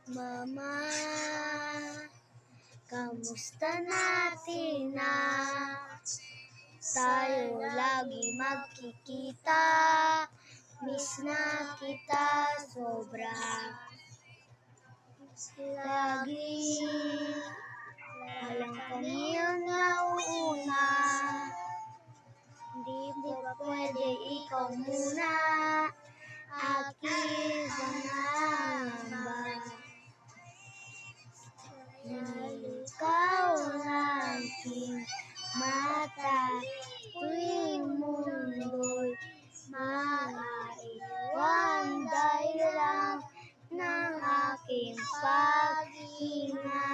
Mama, kamusta natin na? Tayo lagi magkikita, miss na kita sobra. Lagi walang kaniyang nauuna, hindi ba pwede ikaw muna, aking pangamba. Ikaw ang aking mata, tuwing mundo'y maiwan dahil lang ng aking paghinga.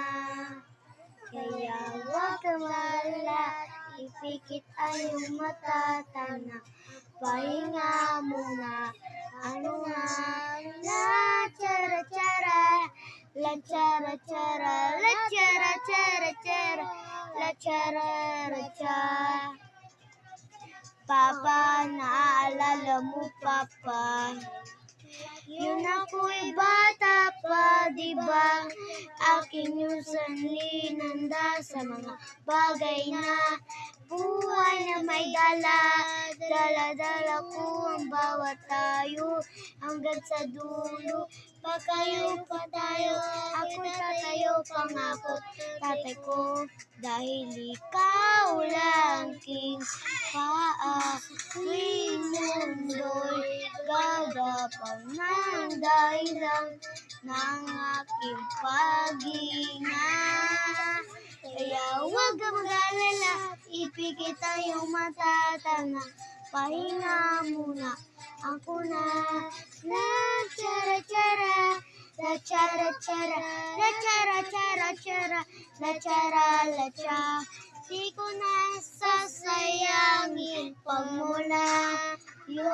Kaya huwag ka mag-alala, ipikit ang iyong mata, tana, pahinga muna. Ano nga? La chara chara, la chara chara, la chara chara chara, la chara cha. Papa, naaalala mo Papa? Yun ako'y bata pa, diba? Aking yung sanlinanda sa mga bagay na buhay na may dala. Dala-dala ko ang bawat tayo hanggang sa dulo. Pagkayo pa tayo, ako'y tatayo, pangako tatay ko. Dahil ikaw lang king paa, tuwing mundo'y gagapang ng dahilan ng aking paghinga. Kaya huwag ka mag-alala, ipikit ang iyong mata, tana, pahinga muna. Ako na, la chara chara, la chara chara, la chara chara chara, la chara la cha. Di ko na sasayangin pag mula yo.